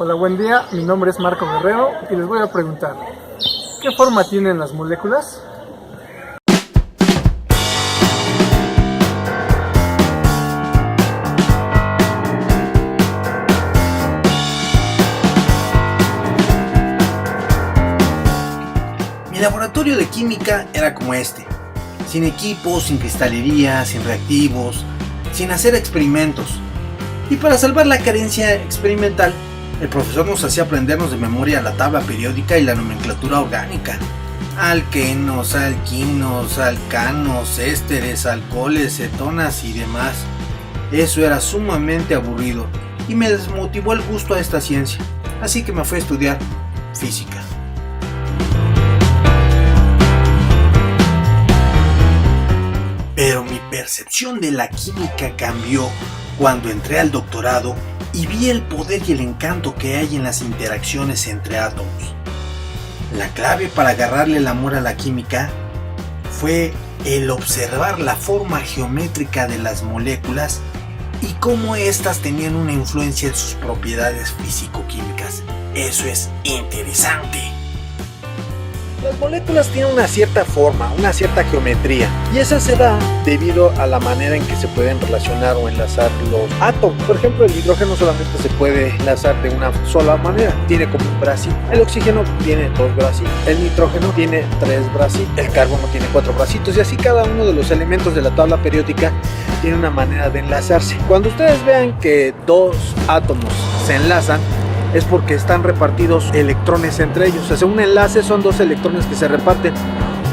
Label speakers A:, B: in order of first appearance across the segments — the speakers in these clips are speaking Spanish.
A: Hola, buen día, mi nombre es Marco Guerrero y les voy a preguntar, ¿qué forma tienen las moléculas?
B: Mi laboratorio de química era como este, sin equipos, sin cristalería, sin reactivos, sin hacer experimentos. Y para salvar la carencia experimental, el profesor nos hacía aprendernos de memoria la tabla periódica y la nomenclatura orgánica. Alquenos, alquinos, alcanos, ésteres, alcoholes, cetonas y demás. Eso era sumamente aburrido y me desmotivó el gusto a esta ciencia, así que me fui a estudiar física. Pero mi percepción de la química cambió cuando entré al doctorado y vi el poder y el encanto que hay en las interacciones entre átomos. La clave para agarrarle el amor a la química fue el observar la forma geométrica de las moléculas y cómo éstas tenían una influencia en sus propiedades físico-químicas. Eso es interesante. Las moléculas tienen una cierta forma, una cierta geometría, y esa se da debido a la manera en que se pueden relacionar o enlazar los átomos. Por ejemplo, el hidrógeno solamente se puede enlazar de una sola manera, tiene como un bracito. El oxígeno tiene 2 bracitos, el nitrógeno tiene 3 bracitos, el carbono tiene 4 bracitos, y así cada uno de los elementos de la tabla periódica tiene una manera de enlazarse. Cuando ustedes vean que 2 átomos se enlazan, es porque están repartidos electrones entre ellos. O sea, un enlace son 2 electrones que se reparten,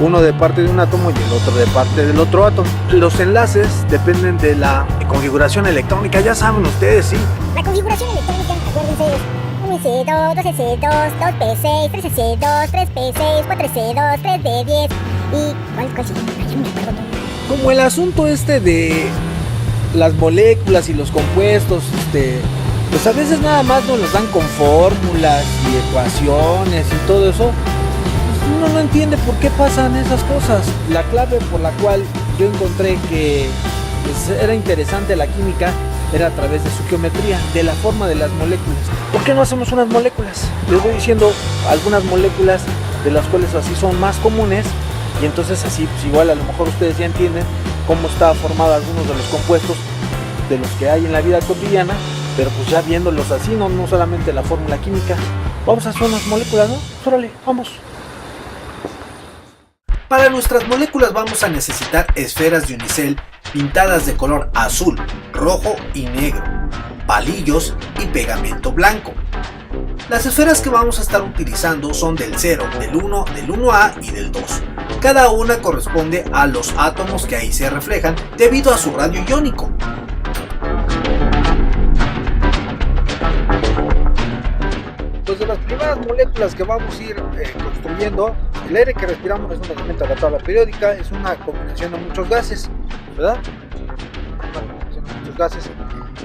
B: uno de parte de un átomo y el otro de parte del otro átomo. Los enlaces dependen de la configuración electrónica, ya saben ustedes, sí.
C: La configuración electrónica, acuérdense, 1S2, 2S2, 2P6, 3S2, 3P6, 4S2, 3D10 y... ¿Cuál siguiente? Ay, no me acuerdo.
B: Como el asunto de las moléculas y los compuestos, pues a veces nada más nos dan con fórmulas y ecuaciones y todo eso. Pues uno no entiende por qué pasan esas cosas. La clave por la cual yo encontré que era interesante la química era a través de su geometría, de la forma de las moléculas. ¿Por qué no hacemos unas moléculas? Les voy diciendo algunas moléculas de las cuales así son más comunes, y entonces así pues igual a lo mejor ustedes ya entienden cómo está formado algunos de los compuestos de los que hay en la vida cotidiana. Pero pues ya viéndolos así, no solamente la fórmula química. Vamos a hacer unas moléculas, ¿no? Órale, vamos. Para nuestras moléculas vamos a necesitar esferas de unicel pintadas de color azul, rojo y negro, palillos y pegamento blanco. Las esferas que vamos a estar utilizando son del 0, del 1, del 1A y del 2. Cada una corresponde a los átomos que ahí se reflejan debido a su radio iónico. Pues de las primeras moléculas que vamos a ir construyendo, el aire que respiramos es un elemento de la tabla periódica, es una combinación de muchos gases, ¿verdad? Una combinación de muchos gases.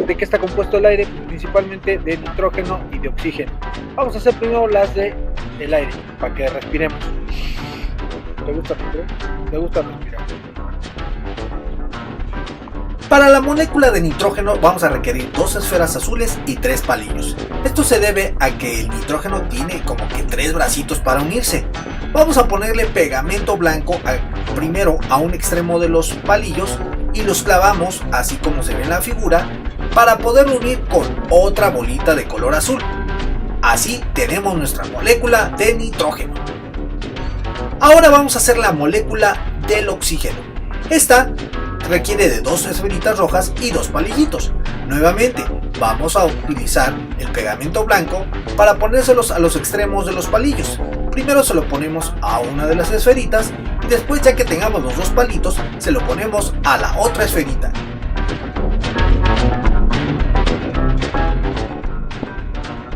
B: ¿De qué está compuesto el aire? Principalmente de nitrógeno y de oxígeno. Vamos a hacer primero las de el aire, para que respiremos. ¿Te gusta respirar? ¿Te gusta respirar? Para la molécula de nitrógeno vamos a requerir 2 esferas azules y 3 palillos. Esto se debe a que el nitrógeno tiene como que 3 bracitos para unirse. Vamos a ponerle pegamento blanco primero a un extremo de los palillos y los clavamos así como se ve en la figura para poderlo unir con otra bolita de color azul. Así tenemos nuestra molécula de nitrógeno. Ahora vamos a hacer la molécula del oxígeno. Esta requiere de 2 esferitas rojas y 2 palillitos. Nuevamente vamos a utilizar el pegamento blanco para ponérselos a los extremos de los palillos. Primero se lo ponemos a una de las esferitas y después, ya que tengamos los 2 palitos, se lo ponemos a la otra esferita.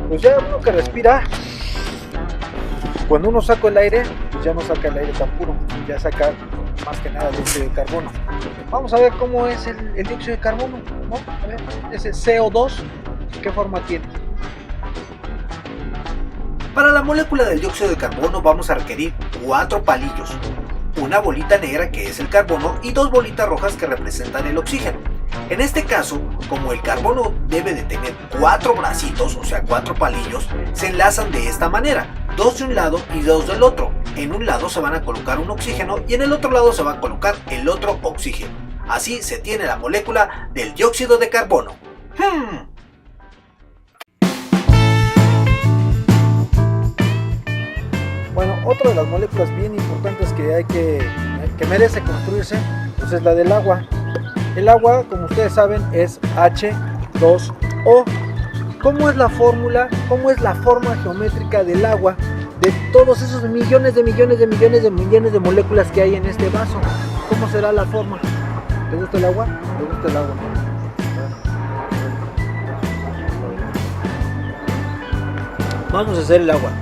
B: Pues ya uno que respira, cuando uno saca el aire, pues ya no saca el aire tan puro, ya saca más que nada dióxido de carbono. Vamos a ver cómo es el dióxido de carbono, ¿no? A ver, ese CO2, ¿qué forma tiene? Para la molécula del dióxido de carbono vamos a requerir 4 palillos, una bolita negra que es el carbono y 2 bolitas rojas que representan el oxígeno. En este caso, como el carbono debe de tener 4 bracitos, o sea 4 palillos, se enlazan de esta manera, 2 de un lado y 2 del otro. En un lado se van a colocar un oxígeno y en el otro lado se va a colocar el otro oxígeno. Así se tiene la molécula del dióxido de carbono.
D: Bueno, otra de las moléculas bien importantes que merece construirse, pues es la del agua. El agua, como ustedes saben, es H2O. ¿Cómo es la fórmula? ¿Cómo es la forma geométrica del agua? De todos esos millones de moléculas que hay en este vaso. ¿Cómo será la forma? ¿Te gusta el agua? ¿Te gusta el agua? Vamos a hacer el agua.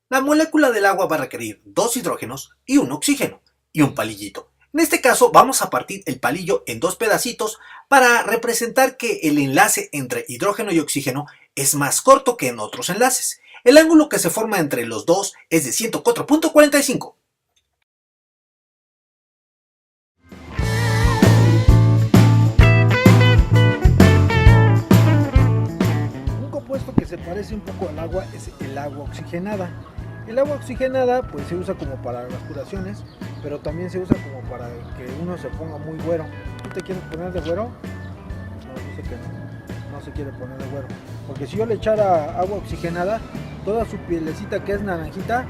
B: La molécula del agua va a requerir 2 hidrógenos y un oxígeno y un palillito. En este caso vamos a partir el palillo en 2 pedacitos para representar que el enlace entre hidrógeno y oxígeno es más corto que en otros enlaces. El ángulo que se forma entre los dos es de 104.45.
D: Un compuesto que se parece un poco al agua es el agua oxigenada. El agua oxigenada pues se usa como para las curaciones, pero también se usa como para que uno se ponga muy güero. ¿Tú te quieres poner de güero? No, dice que no se quiere poner de güero. Porque si yo le echara agua oxigenada, toda su pielecita que es naranjita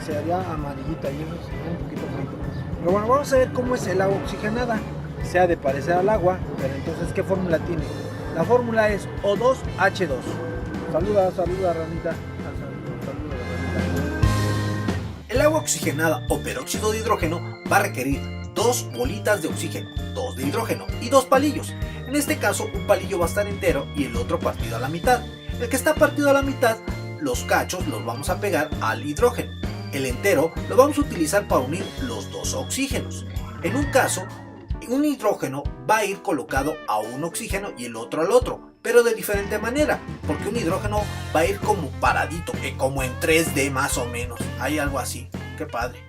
D: se haría amarillita y eso sería un poquito bonito. Pero bueno, vamos a ver cómo es el agua oxigenada. Se ha de parecer al agua, pero entonces ¿qué fórmula tiene? La fórmula es O2H2. Saluda, ranita. Saluda.
B: El agua oxigenada o peróxido de hidrógeno va a requerir 2 bolitas de oxígeno, 2 de hidrógeno y 2 palillos. En este caso un palillo va a estar entero y el otro partido a la mitad. El que está partido a la mitad, los cachos los vamos a pegar al hidrógeno. El entero lo vamos a utilizar para unir los 2 oxígenos. En un caso, un hidrógeno va a ir colocado a un oxígeno y el otro al otro, pero de diferente manera, porque un hidrógeno va a ir como paradito, como en 3D más o menos. Hay algo así, qué padre.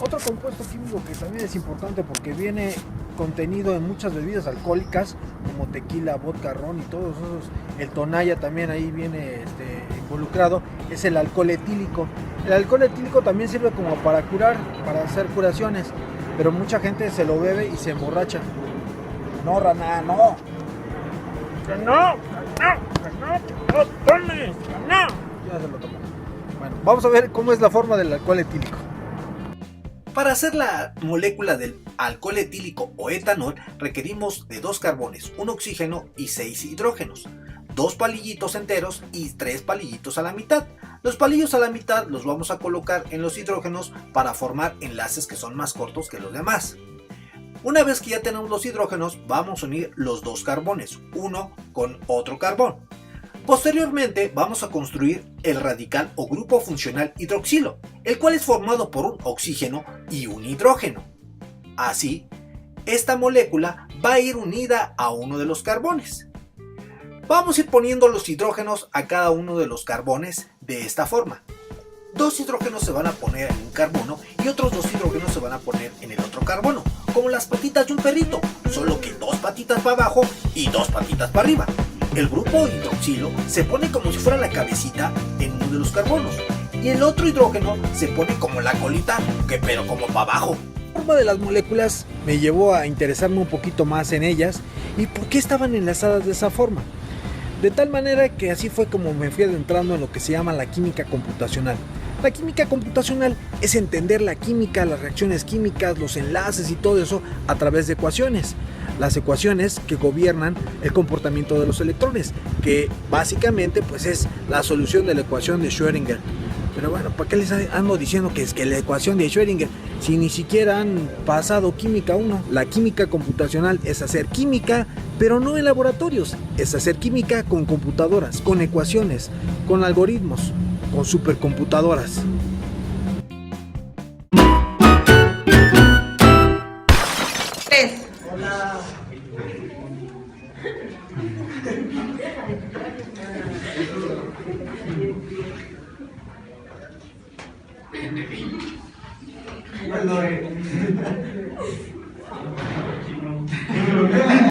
D: Otro compuesto químico que también es importante porque viene contenido en muchas bebidas alcohólicas como tequila, vodka, ron y todos esos, el tonalla también ahí viene involucrado, es el alcohol etílico. El alcohol etílico también sirve como para curar, para hacer curaciones, pero mucha gente se lo bebe y se emborracha. No, rana, no. No tomes, no. Ya se lo tomó. Bueno, vamos a ver cómo es la forma del alcohol etílico.
B: Para hacer la molécula del alcohol etílico o etanol requerimos de 2 carbones, 1 oxígeno y 6 hidrógenos, 2 palillitos enteros y 3 palillitos a la mitad. Los palillos a la mitad los vamos a colocar en los hidrógenos para formar enlaces que son más cortos que los demás. Una vez que ya tenemos los hidrógenos, vamos a unir los 2 carbones, uno con otro carbón. Posteriormente vamos a construir el radical o grupo funcional hidroxilo, el cual es formado por un oxígeno y un hidrógeno. Así, esta molécula va a ir unida a uno de los carbones. Vamos a ir poniendo los hidrógenos a cada uno de los carbones de esta forma. 2 hidrógenos se van a poner en un carbono y otros 2 hidrógenos se van a poner en el otro carbono, como las patitas de un perrito, solo que 2 patitas para abajo y 2 patitas para arriba. El grupo hidroxilo se pone como si fuera la cabecita en uno de los carbonos y el otro hidrógeno se pone como la colita, pero como para abajo.
D: La forma de las moléculas me llevó a interesarme un poquito más en ellas y por qué estaban enlazadas de esa forma. De tal manera que así fue como me fui adentrando en lo que se llama la química computacional. La química computacional es entender la química, las reacciones químicas, los enlaces y todo eso a través de ecuaciones. Las ecuaciones que gobiernan el comportamiento de los electrones, que básicamente pues es la solución de la ecuación de Schrödinger. Pero bueno, ¿para qué les ando diciendo que es que la ecuación de Schrödinger si ni siquiera han pasado química 1? La química computacional es hacer química, pero no en laboratorios. Es hacer química con computadoras, con ecuaciones, con algoritmos, con supercomputadoras.
E: Hola. Perdón.